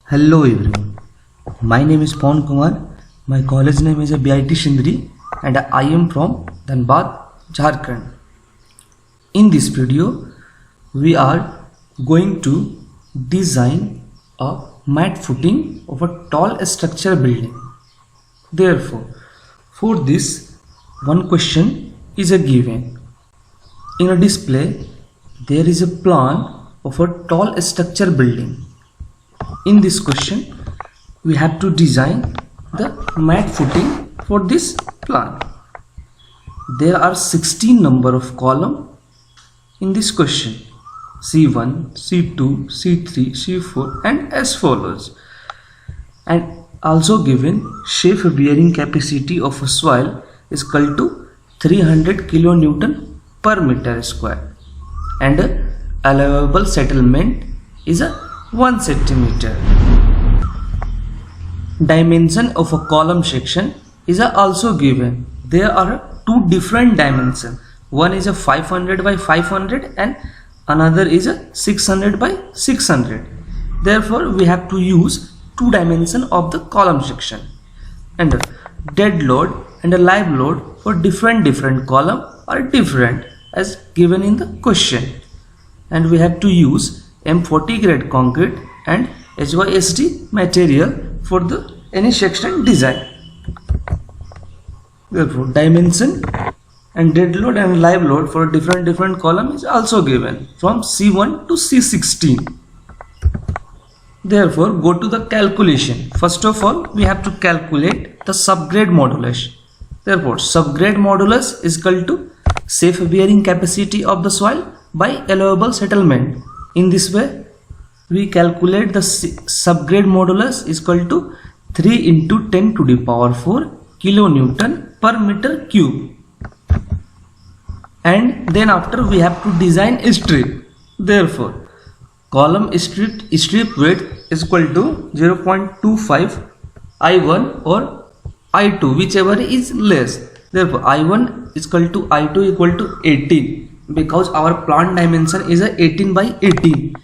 Hello everyone, my name is Pawan Kumar, my college name is BIT Shindri and I am from Dhanbad, Jharkhand. In this video, we are going to design a mat footing of a tall structure building. Therefore, for this, one question is a given. In a display, there is a plan of a tall structure building. In this question, we have to design the mat footing for this plan. There are 16 number of column in this question: C1, C2, C3, C4 and as follows. And also given shape bearing capacity of a soil is equal to 300 kilonewton per meter square and allowable settlement is a 1 centimeter. Dimension of a column section is also given. There are two different dimensions. One is a 500 by 500 and another is a 600 by 600. Therefore, we have to use two dimensions of the column section. And dead load and a live load for different column are different as given in the question. And we have to use M40 grade concrete and HYSD material for the any section design. Therefore, dimension and dead load and live load for different column is also given from C1 to C16. Therefore, go to the calculation. First of all, we have to calculate the subgrade modulus. Therefore, subgrade modulus is equal to safe bearing capacity of the soil by allowable settlement. In this way, we calculate the subgrade modulus is equal to 3 into 10 to the power 4 kilonewton per meter cube. And then after we have to design a strip. Therefore, column strip width is equal to 0.25 I1 or I2, whichever is less. Therefore, I1 is equal to I2 equal to 18. Because our plant dimension is a 18 by 18.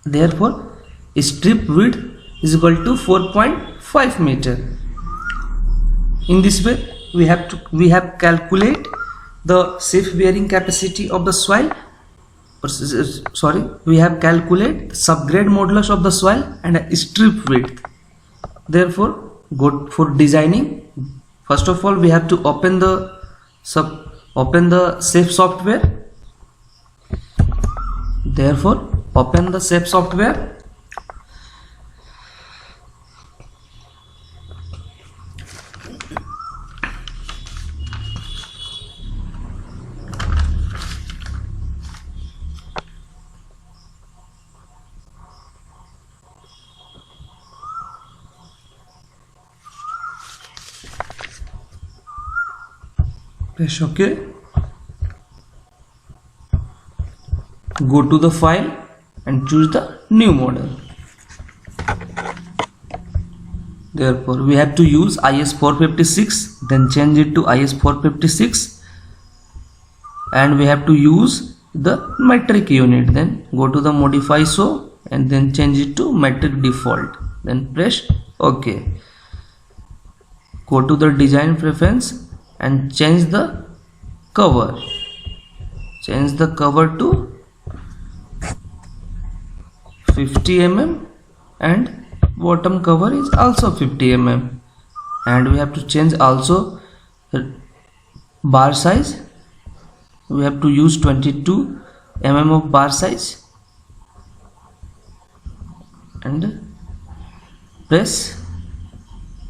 Therefore, strip width is equal to 4.5 meter. In this way, we have calculate the safe bearing capacity of the soil. We have calculate subgrade modulus of the soil and a strip width. Therefore, go for designing. First of all, we have to open the SAFE software. Therefore, open the SAFE software. Press OK. Go to the file and choose the new model. Therefore, we have to use IS456, then change it to IS456, and we have to use the metric unit. Then go to the modify so and then change it to metric default. Then press OK. Go to the design preference and change the cover. Change the cover to 50 mm and bottom cover is also 50 mm. And we have to change also bar size. We have to use 22 mm of bar size and press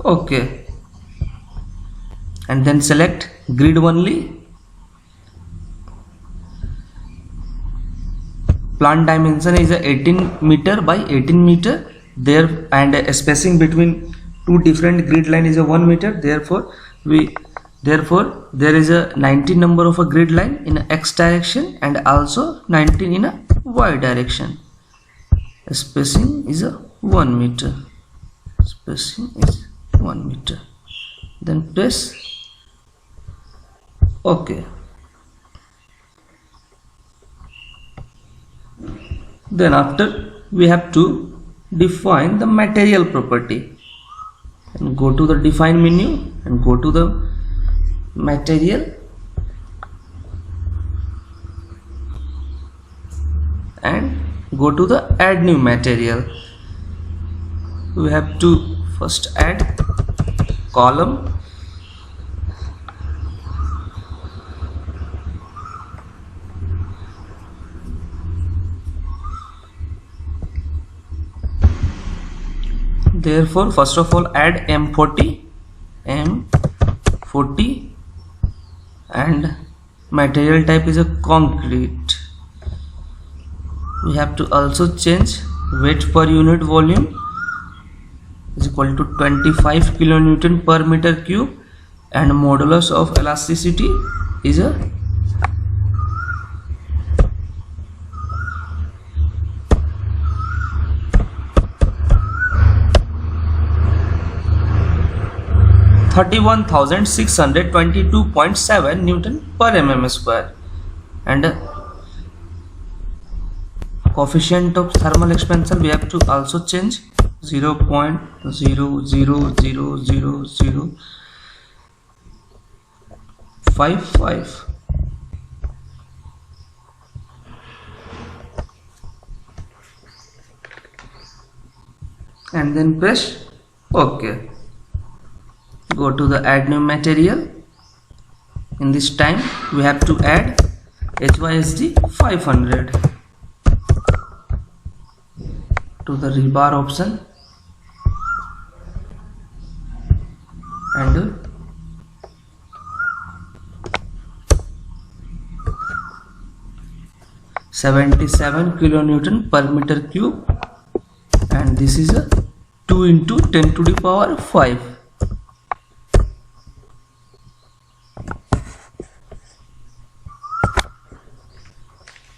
OK. And then select grid only. Plant dimension is a 18 meter by 18 meter there, and a spacing between two different grid line is a 1 meter. Therefore, there is a 19 number of a grid line in a x direction and also 19 in a y direction. Spacing is a 1 meter. Spacing is 1 meter. Then press OK. Then after we have to define the material property. And go to the define menu and go to the material and go to the add new material. We have to first add column, therefore first of all add M40 and material type is a concrete. We have to also change weight per unit volume is equal to 25 kilonewton per meter cube and modulus of elasticity is a 31,622.7 Newton per mm square, and coefficient of thermal expansion we have to also change 0.0000055, and then press OK. Go to the add new material. In this time we have to add HYSD 500 to the rebar option and (77 kilonewton per meter cube), and this is a 2 into 10 to the power 5.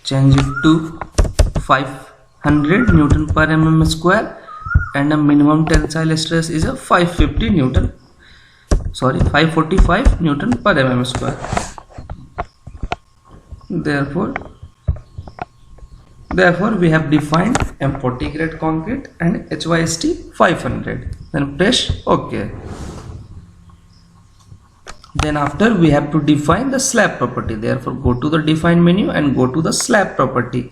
Change it to 500 Newton per mm square, and the minimum tensile stress is a 545 Newton per mm square. Therefore we have defined M40 grade concrete and HYSD 500. Then press OK. Then after we have to define the slab property. Therefore go to the define menu and go to the slab property.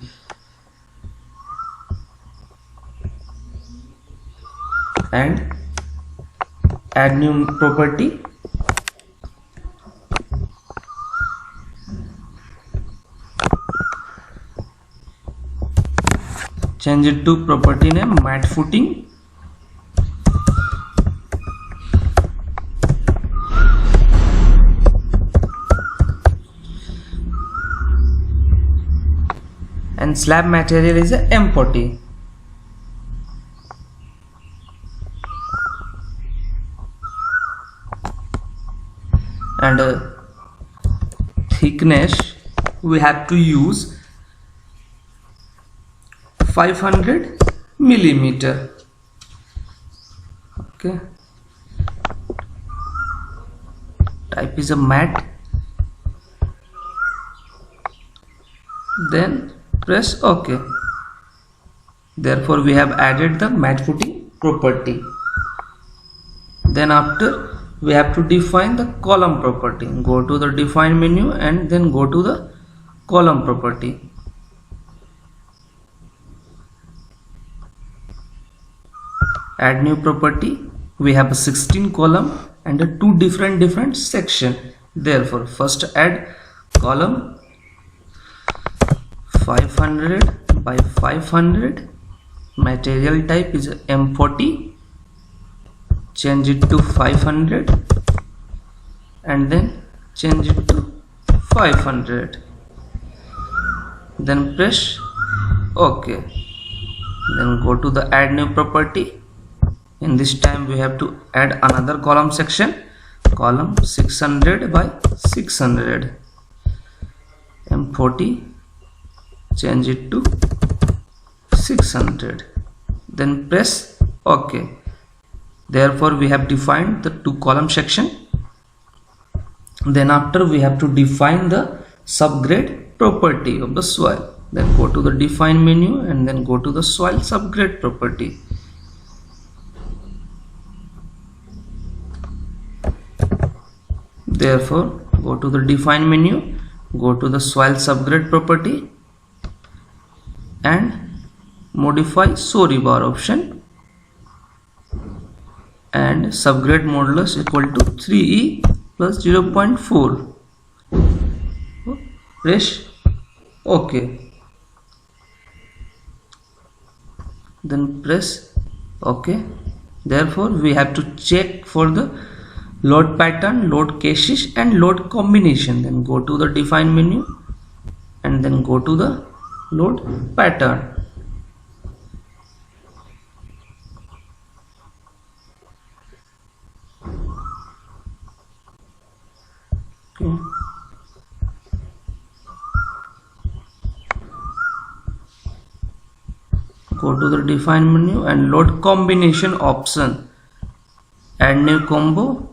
And add new property. Change it to property name mat footing. And slab material is a M40. And thickness we have to use 500 millimeter. Okay. Type is a mat. Then press OK. Therefore we have added the mat footing property. Then after we have to define the column property. Go to the define menu and then go to the column property. Add new property. We have a 16 column and a 2 different section. Therefore first add column 500 by 500, material type is M40, change it to 500 and then change it to 500, then press OK. Then go to the add new property. In this time we have to add another column section, column 600 by 600, M40, change it to 600, then press OK. Therefore we have defined the 2 column section. Then after we have to define the subgrade property of the soil. Then go to the define menu and then go to the soil subgrade property. Therefore, go to the define menu, go to the soil subgrade property and modify show rebar option and subgrade modulus equal to 3e plus 0.4. Press OK. Then press OK. Therefore, we have to check for the load pattern, load cases and load combination. Then go to the define menu and then go to the load pattern. Okay. Go to the define menu and load combination option. Add new combo.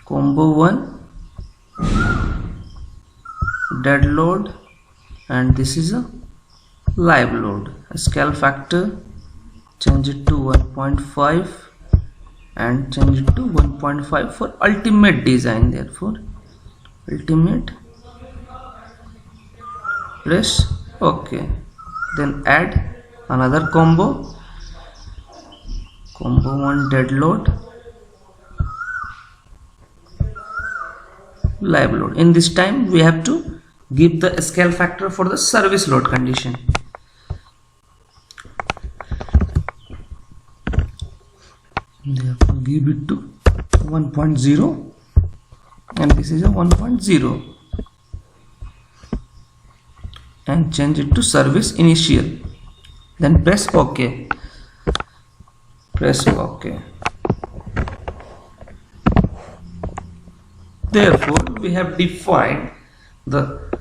Combo 1 dead load and this is a live load. Scale factor change it to 1.5 and change it to 1.5 for ultimate design. Therefore, ultimate, press OK. Then add another combo. Combo 1 dead load, live load. In this time we have to give the scale factor for the service load condition. Therefore, give it to 1.0 and this is a 1.0 and change it to service initial. Then press OK. Press OK. Therefore, we have defined the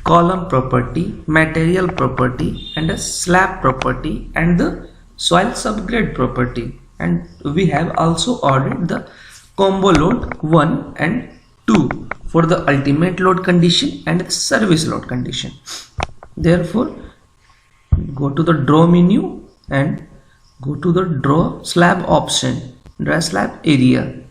column property, material property and a slab property and the soil subgrade property, and we have also ordered the combo load 1 and 2 for the ultimate load condition and service load condition. Therefore, go to the draw menu and go to the draw slab option, draw slab area.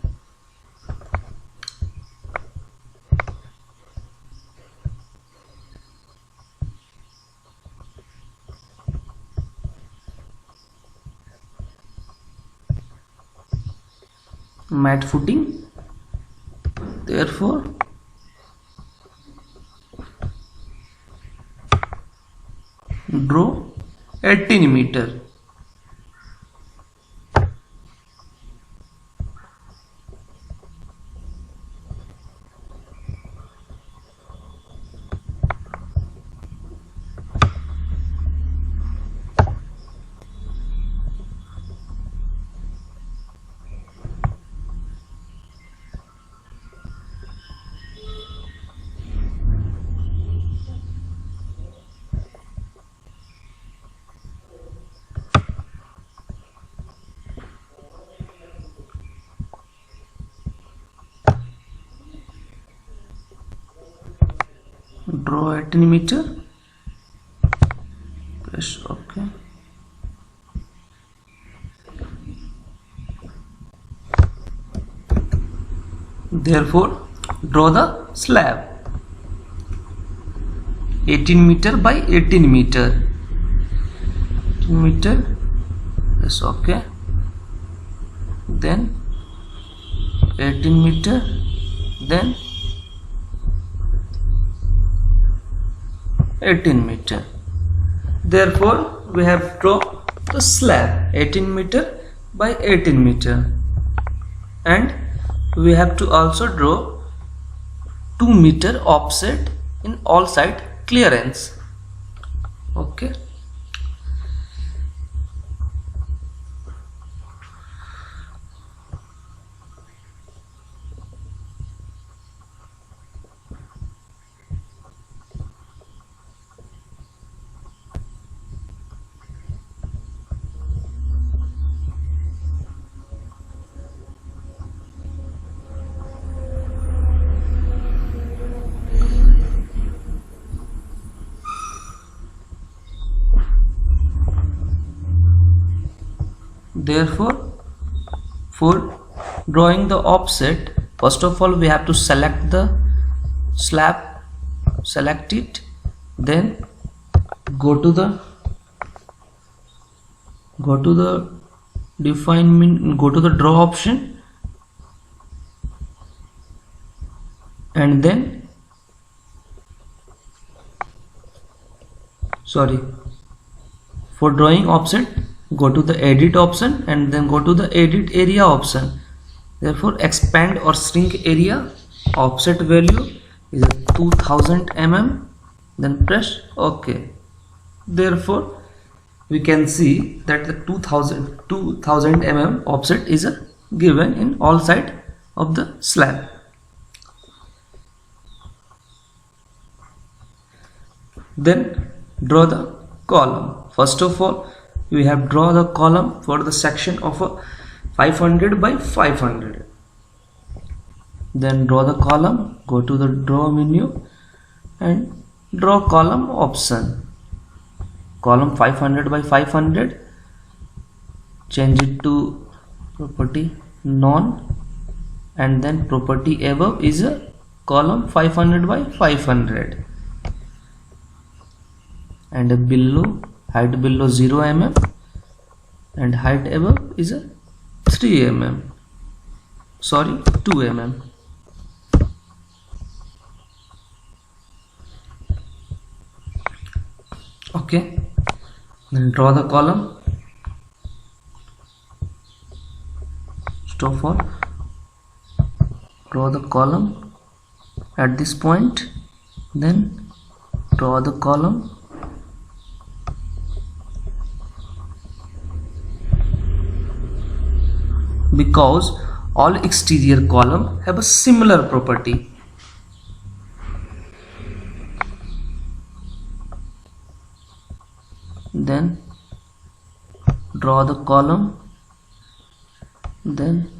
Mat footing. Therefore, draw 18 meter. Draw 18 meter. Press OK. Therefore, draw the slab 18 meter by 18 meter. 18 meter. Press OK. Then 18 meter. Then 18 meter. Therefore, we have drawn the slab 18 meter by 18 meter, and we have to also draw 2 meter offset in all side clearance. Okay. Therefore, for drawing the offset, first of all we have to select the slab, select it, then go to the draw option, and then for drawing offset, go to the edit option and then go to the edit area option. Therefore, expand or shrink area, offset value is 2000 mm, then press OK. Therefore, we can see that the 2000 mm offset is given in all sides of the slab. Then draw the column. First of all, we have draw the column for the section of a 500 by 500. Then draw the column, go to the draw menu and draw column option. Column 500 by 500, change it to property none, and then property above is a column 500 by 500, and below, height below 0 mm and height above is a 3 mm, sorry 2 mm. Okay, then draw the column. Stop for draw the column at this point, then draw the column because all exterior column have a similar property. Then draw the column, then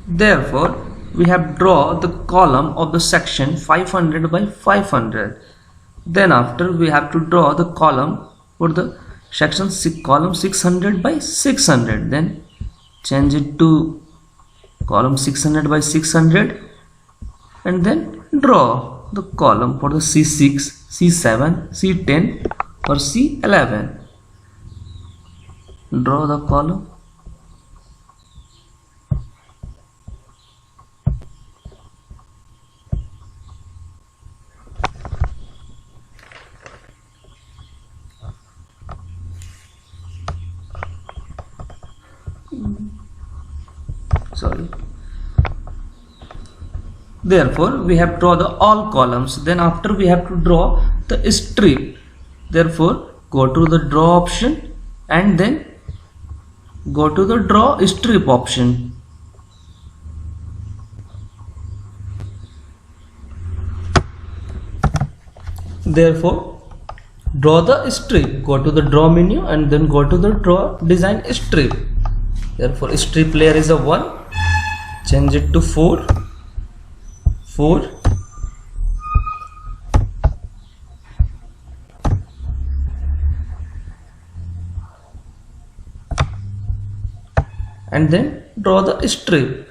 therefore we have draw the column of the section 500 by 500. Then after we have to draw the column for the section column 600 by 600. Then change it to column 600 by 600 and then draw the column for the C6, C7, C10 or C11. Draw the column. Sorry. Therefore, we have draw the all columns. Then after we have to draw the strip. Therefore, go to the draw option and then go to the draw strip option. Therefore, draw the strip. Go to the draw menu and then go to the draw design strip. Therefore, strip layer is a 1. Change it to 4. And then draw the strip.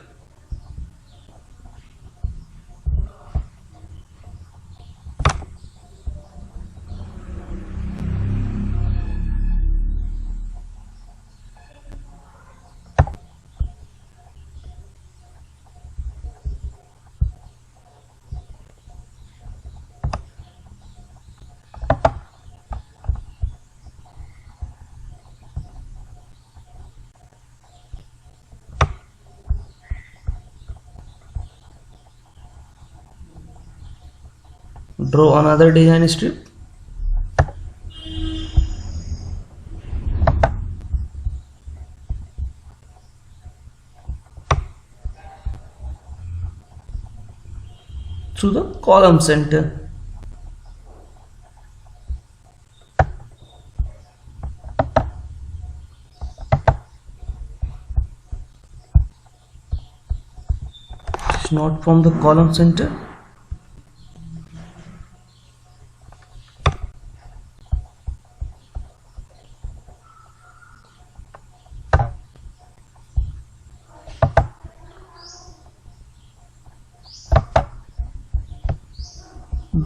Draw another design strip. to the column center. It's not from the column center.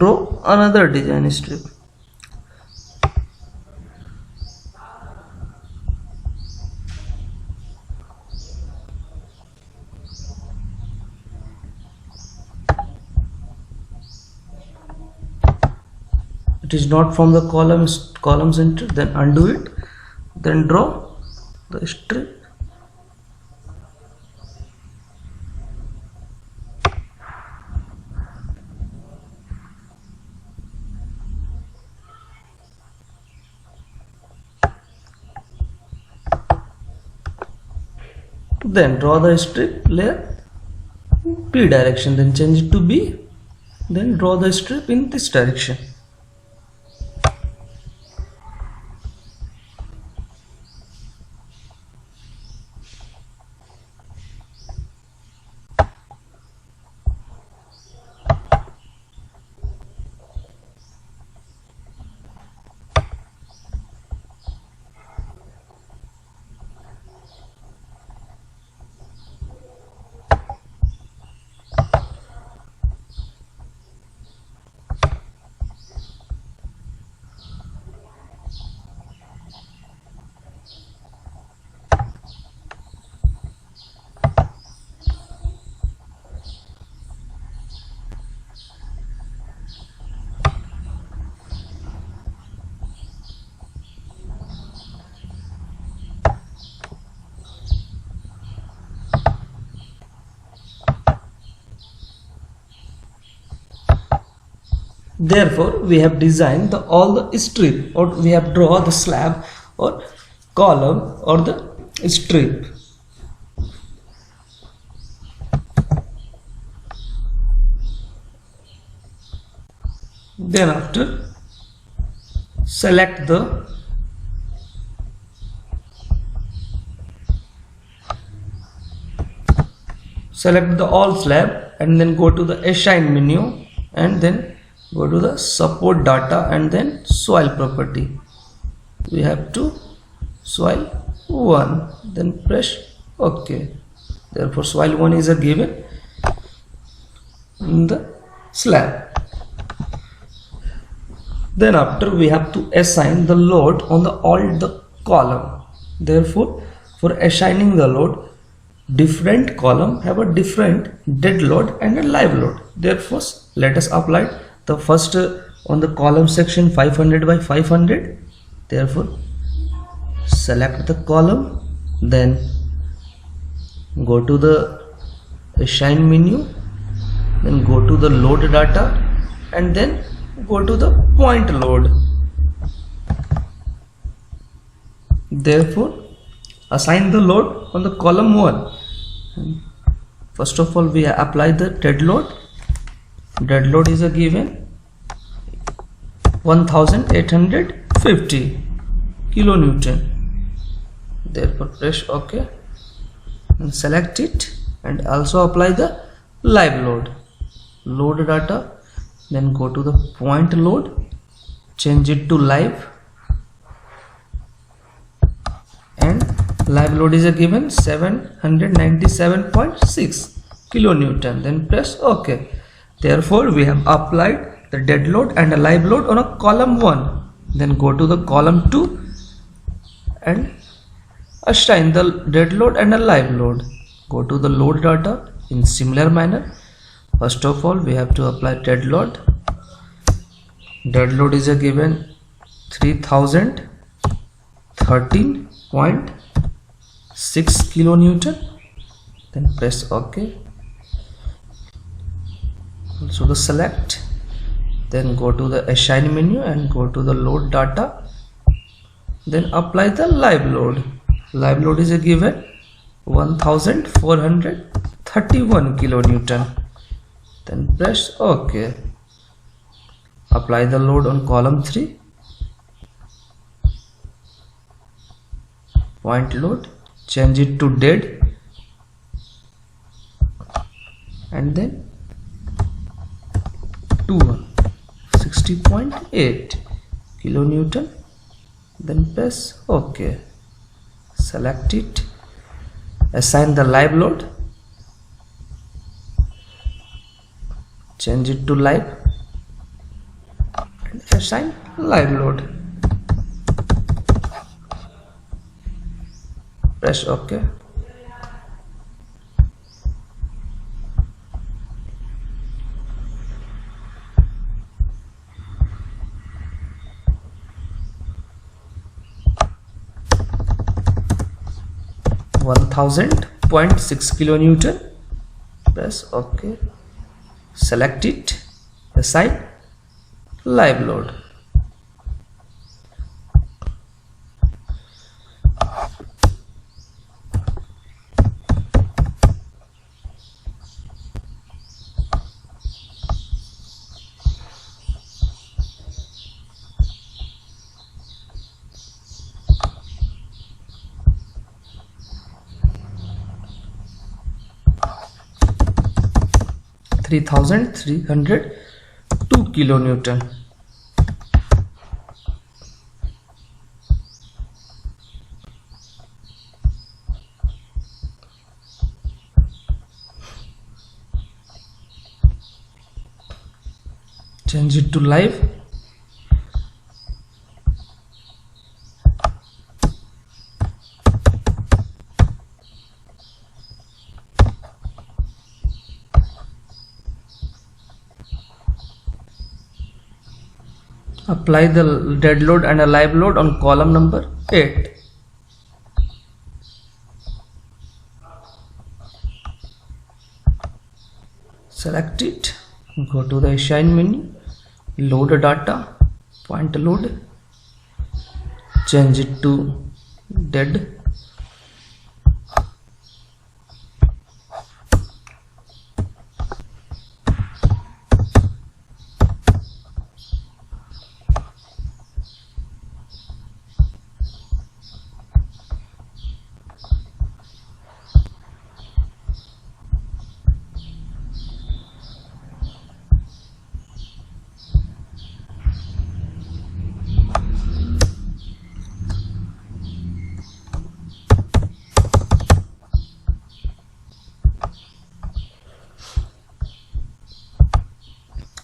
Draw another design strip. It is not from the column center, then undo it, then draw the strip. Then draw the strip layer P direction, then change it to B, then draw the strip in this direction. Therefore, we have designed all the strip, or we have drawn the slab or column or the strip. Then after, select the all slab and then go to the assign menu and then go to the support data and then soil property. We have to soil 1, then press OK. Therefore, soil 1 is a given in the slab. Then after, we have to assign the load on all the column. Therefore, for assigning the load, different column have a different dead load and a live load. Therefore, let us apply the first on the column section 500 by 500. Therefore, select the column, then go to the assign menu, then go to the load data and then go to the point load. Therefore, assign the load on the column 1. First of all, we apply the dead load. Dead load is a given 1850 kilonewton. Therefore, press OK and select it, and also apply the live load. Load data, then go to the point load, change it to live, and live load is a given 797.6 kilonewton. Then press OK. Therefore, we have applied the dead load and a live load on a column 1. Then go to the column 2 and assign the dead load and a live load. Go to the load data in similar manner. First of all, we have to apply dead load. Dead load is a given 3013.6 kilonewton. Then press OK. Also the select, then go to the assign menu and go to the load data, then apply the live load. Live load is a given 1431 kilonewton. then press OK. Apply the load on column 3. Point load, change it to dead, and then 60.8 kilonewton, then press OK. Select it, assign the live load, change it to live, and assign live load. Press OK. .6 kilonewton. Press OK. Select it. Assign live load. (3,302 kilonewton). Change it to live. Apply the dead load and a live load on column number 8. Select it, go to the assign menu, load data, point load, change it to dead,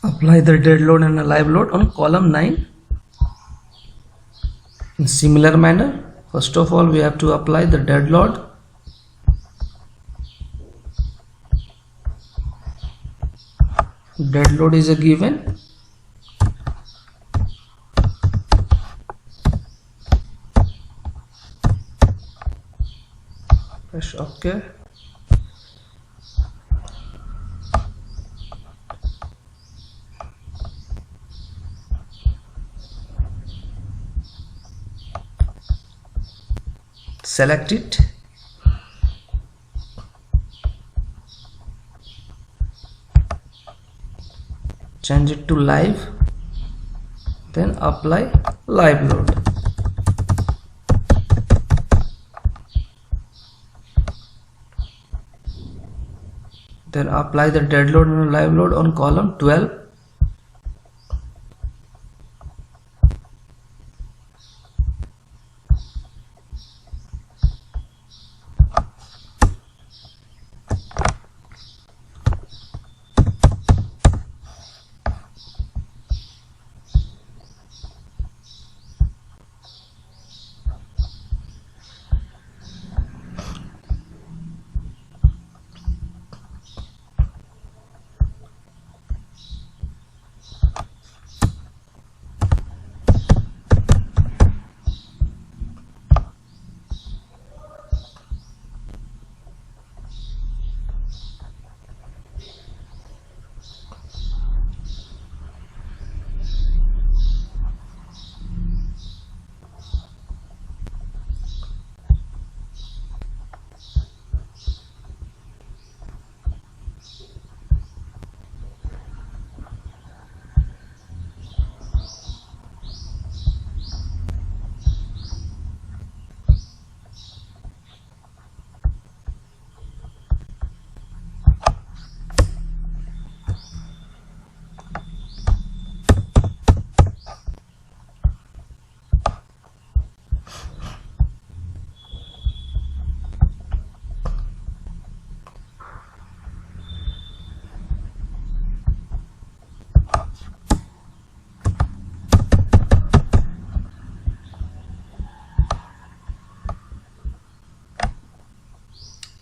apply the dead load and a live load on column 9. In similar manner, first of all we have to apply the dead load. Dead load is a given. Press OK. Select it, change it to live, then apply live load. Then apply the dead load and live load on column 12.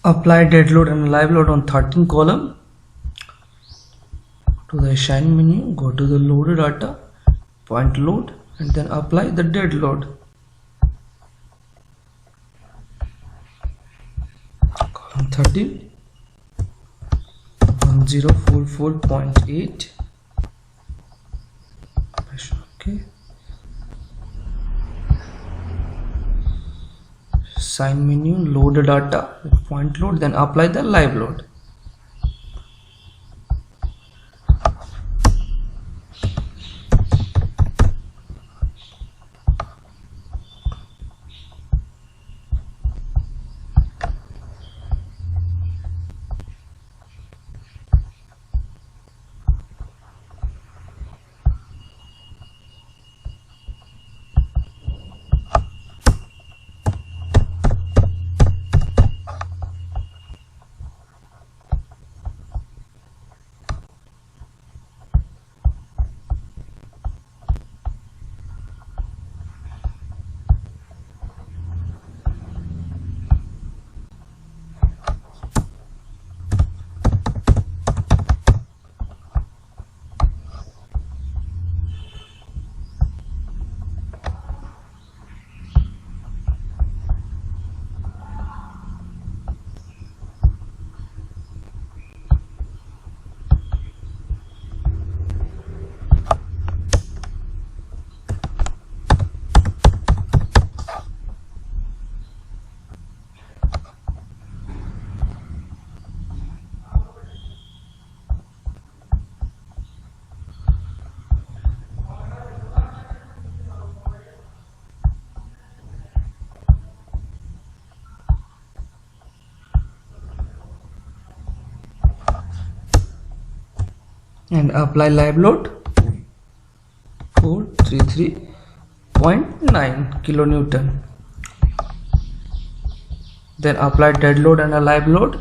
apply dead load and live load on 13 column. To the assign menu, go to the load data, point load, and then apply the dead load. Column 13, 1044.8. Okay. Assign menu, load data, point load, then apply the live load. And apply live load 433.9 kilonewton. Then apply dead load and a live load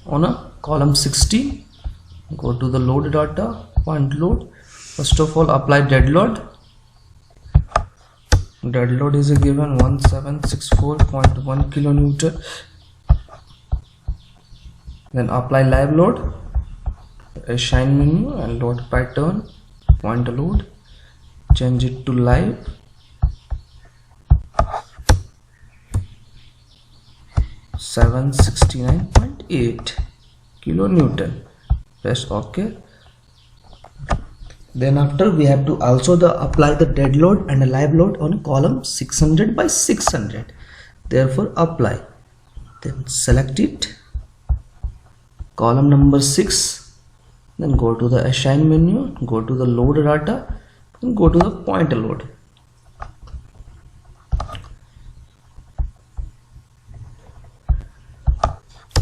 on a column 16. Go to the load data, point load. First of all, apply dead load. Dead load is given 1764.1 kilonewton. Then apply live load. Assign menu and load pattern, point load, change it to live, (769.8 kilonewton). Press OK. Then after we have to also apply the dead load and a live load on column 600 by 600. Therefore apply. Then select it, column number 6. Then go to the assign menu, go to the load data, and go to the point load.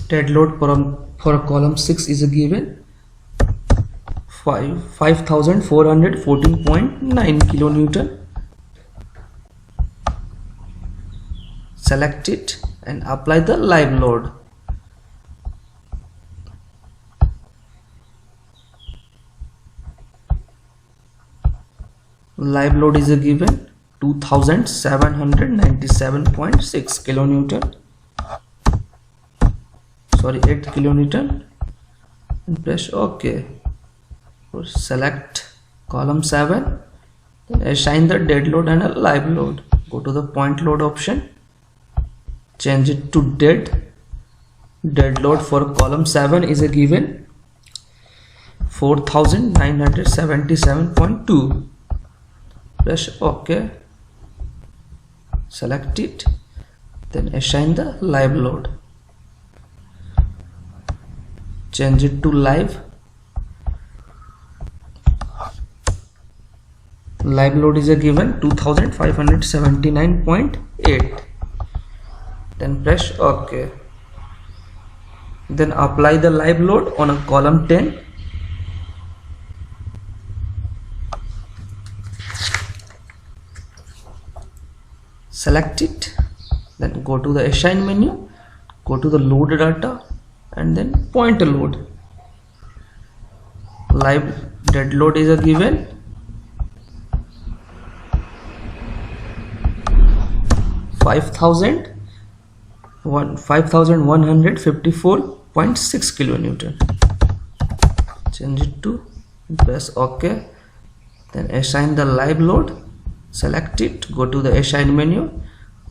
Dead load for column 6 is given 5414.9 kilonewton. Select it and apply the live load. Live load is given 2797.6 kilonewton. Sorry, 8 kilonewton. And press OK. Select column 7. Then assign the dead load and a live load. Go to the point load option. Change it to dead. Dead load for column 7 is given 4977.2. Press OK. Select it. Then assign the live load. Change it to live. Live load is given 2579.8. Then press OK. Then apply the live load on a column 10. Select it, then go to the assign menu, go to the load data, and then point load. Live dead load is given 5000 5154.6 kilonewton. Change it to, press OK. Then assign the live load, select it, go to the assign menu,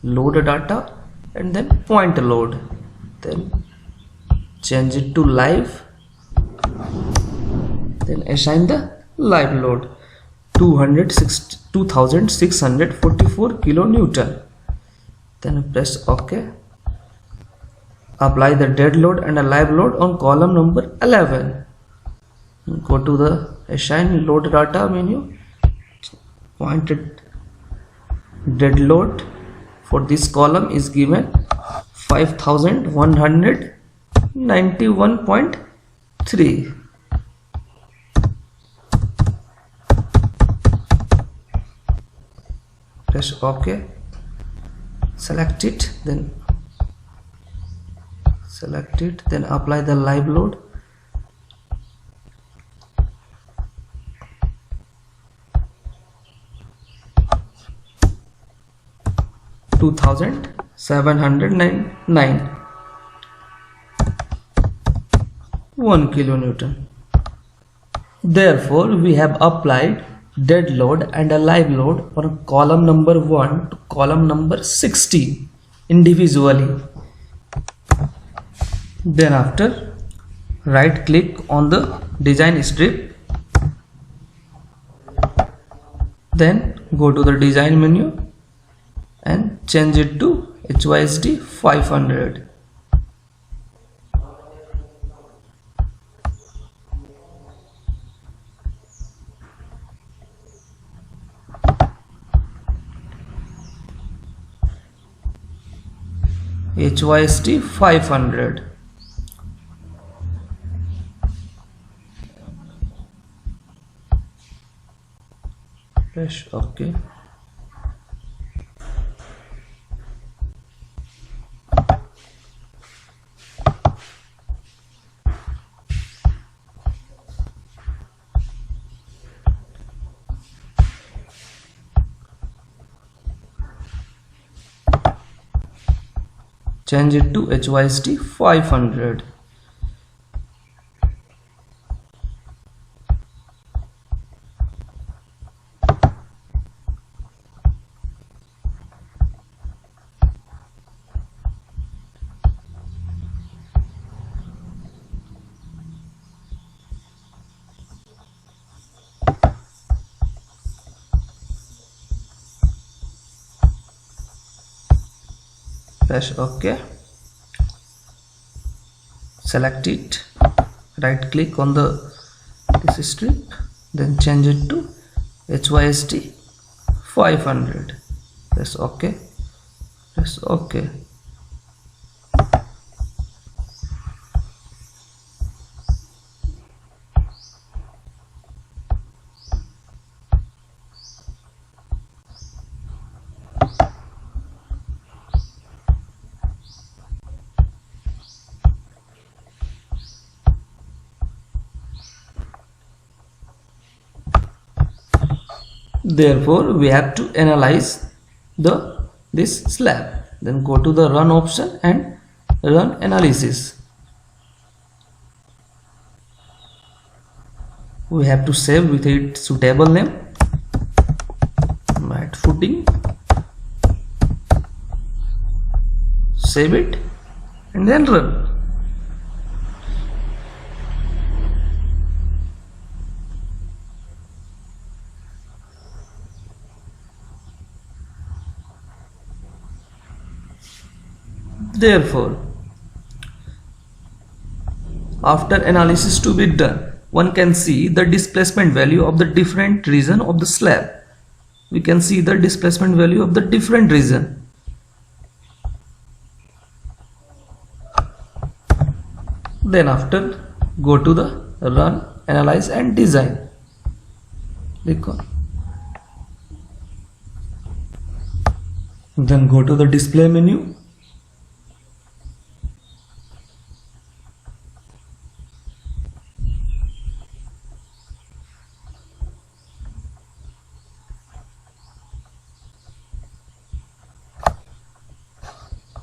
load the data, and then point load. Then change it to live, then assign the live load 2644 kilonewton. Then press OK. Apply the dead load and a live load on column number 11. Go to the assign load data menu, pointed dead load for this column is given 5191.3. Press OK. Select it, then apply the live load. $2,709 1 kilonewton. Therefore, we have applied dead load and a live load on column number 1 to column number 60 individually. Then after, right click on the design strip, then go to the design menu and change it to HYSD 500. HYSD 500. Press OK. Change it to HYSD 500. Press OK. Select it, right click on this strip, then change it to HYSD 500. Press OK. Press OK. Therefore, we have to analyze this slab. Then go to the run option and run analysis. We have to save with its suitable name, mat footing. Save it and then run. Therefore, after analysis to be done, one can see the displacement value of the different region of the slab. We can see the displacement value of the different region. Then after, go to the run, analyze and design. Click on. Then go to the display menu.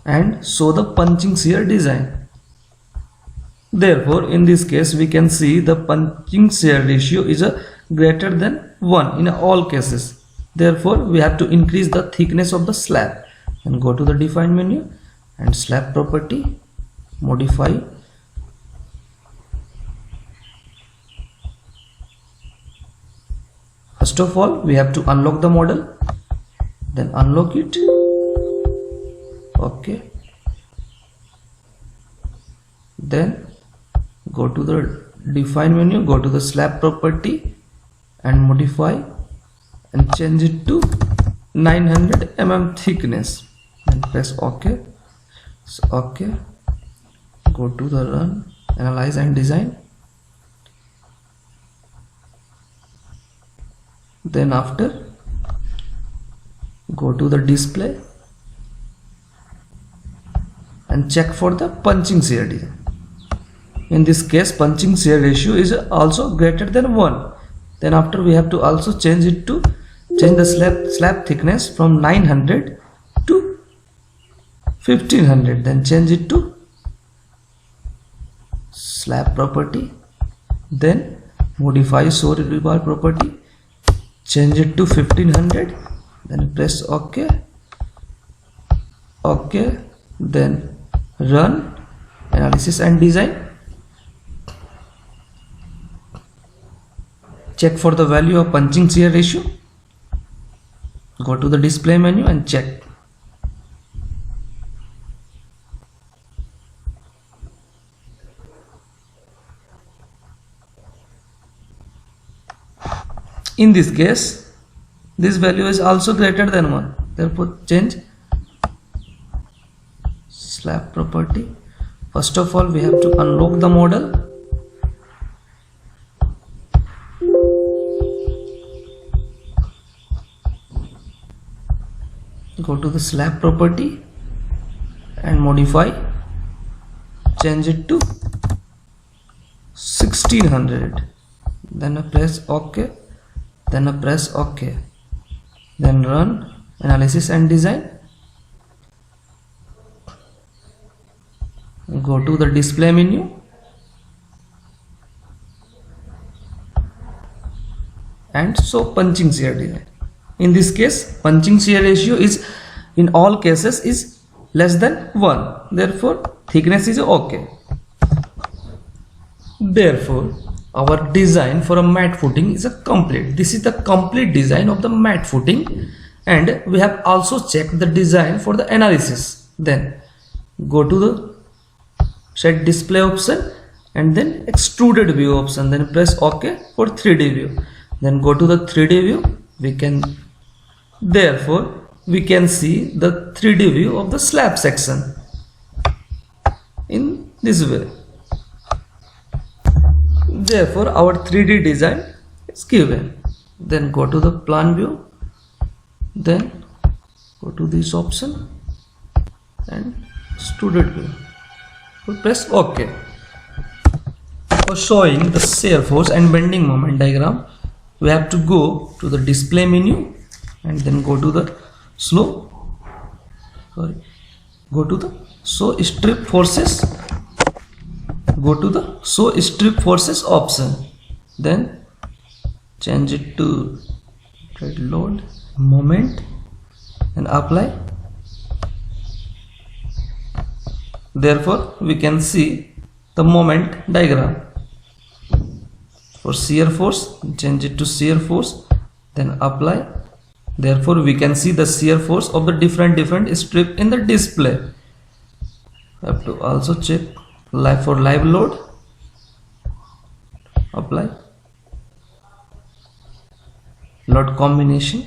and show the punching shear design. Therefore, in this case, we can see the punching shear ratio is greater than 1 in all cases. Therefore, we have to increase the thickness of the slab. And go to the define menu and slab property, modify. First of all, we have to unlock the model, then unlock it. Okay. Then go to the define menu, go to the slab property and modify and change it to 900 mm thickness. Then press OK. So, OK. Go to the run, analyze and design. Then after, go to the display and check for the punching shear design. In this case, punching shear ratio is also greater than 1. Then after, we have to also change the slab thickness from 900 to 1500. Then change it to slab property. Then modify show rebar property. Change it to 1500. Then press OK. OK. Then run, analysis and design. Check for the value of punching shear ratio. Go to the display menu and check. In this case, this value is also greater than 1. Therefore, change slab property. First of all, we have to unlock the model. Go to the slab property and modify. Change it to 1600. Then press OK. Then press OK. Then run, analysis and design. Go to the display menu and show punching shear design. In this case, punching shear ratio is in all cases is less than 1. Therefore, thickness is OK. Therefore, our design for a mat footing is a complete. This is the complete design of the mat footing, and we have also checked the design for the analysis. Then go to the set display option and then extruded view option. Then press OK for 3D view. Then go to the 3D view. Therefore, we can see the 3D view of the slab section in this way. Therefore, our 3D design is given. Then go to the plan view. Then go to this option and extruded view. So press OK. For showing the shear force and bending moment diagram, we have to go to the display menu and then go to the show strip forces. Go to the show strip forces option. Then change it to load moment and apply. Therefore, we can see the moment diagram. For shear force, change it to shear force, then apply. Therefore, we can see the shear force of the different strip in the display. Have to also check for live load. Apply. Load combination.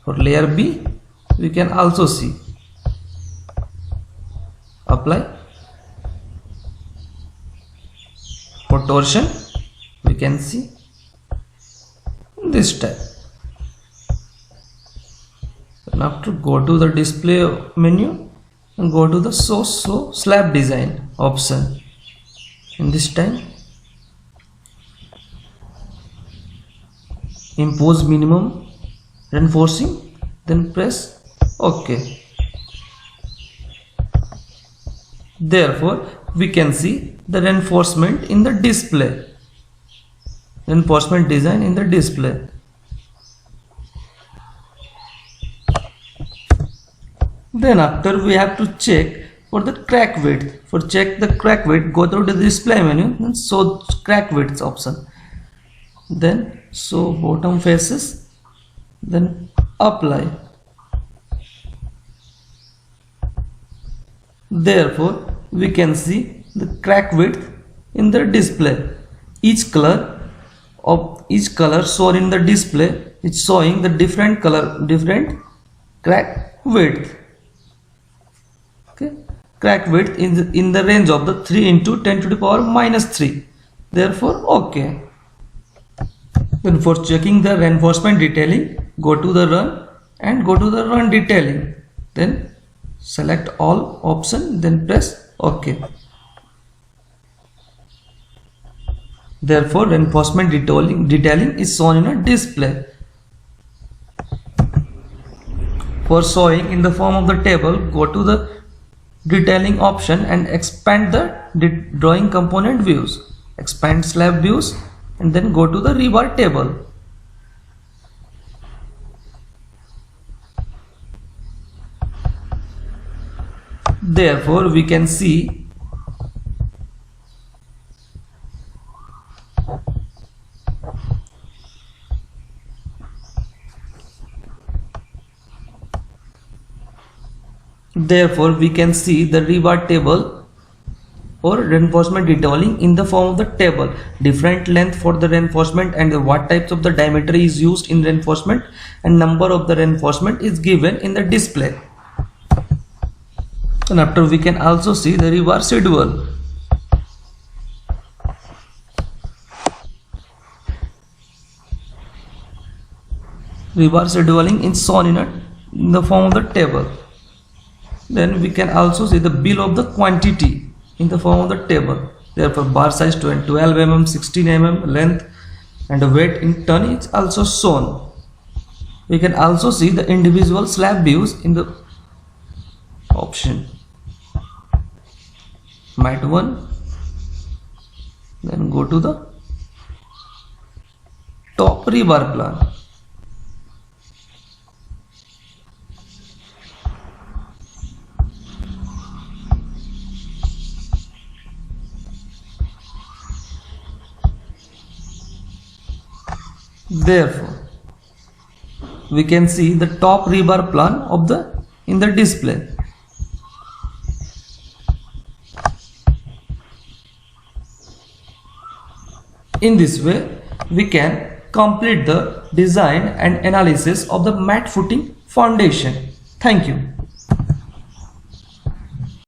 For layer B, we can also see. Apply. For torsion, we can see this type. And after, go to the display menu and go to the show slab design option. In this time, impose minimum reinforcing, then press OK. Therefore, we can see the reinforcement in the display. Reinforcement design in the display. Then after we have to check for the crack width. For check the crack width, go through the display menu and show crack width option. Then show bottom faces. Then apply. Therefore, we can see the crack width in the display. Each color shown in the display is showing the different crack width. Okay, crack width in the range of the 3 into 10 to the power minus 3. Therefore, okay. Then for checking the reinforcement detailing, go to the run and go to the run detailing. Then select all option, then press OK. Therefore, reinforcement detailing is shown in a display. For showing in the form of the table, go to the detailing option and expand the drawing component views. Expand slab views and then go to the rebar table. Therefore, we can see the rebar table or reinforcement detailing in the form of the table. Different length for the reinforcement and what types of the diameter is used in reinforcement and number of the reinforcement is given in the display. And after we can also see the rebar schedule. Rebar scheduling is shown in the form of the table. Then we can also see the bill of the quantity in the form of the table. Therefore, bar size 12 mm, 16 mm length and the weight in ton is also shown. We can also see the individual slab views in the option. Mat 1. Then go to the top rebar plan. Therefore, we can see the top rebar plan of in the display. In this way, we can complete the design and analysis of the mat footing foundation. Thank you.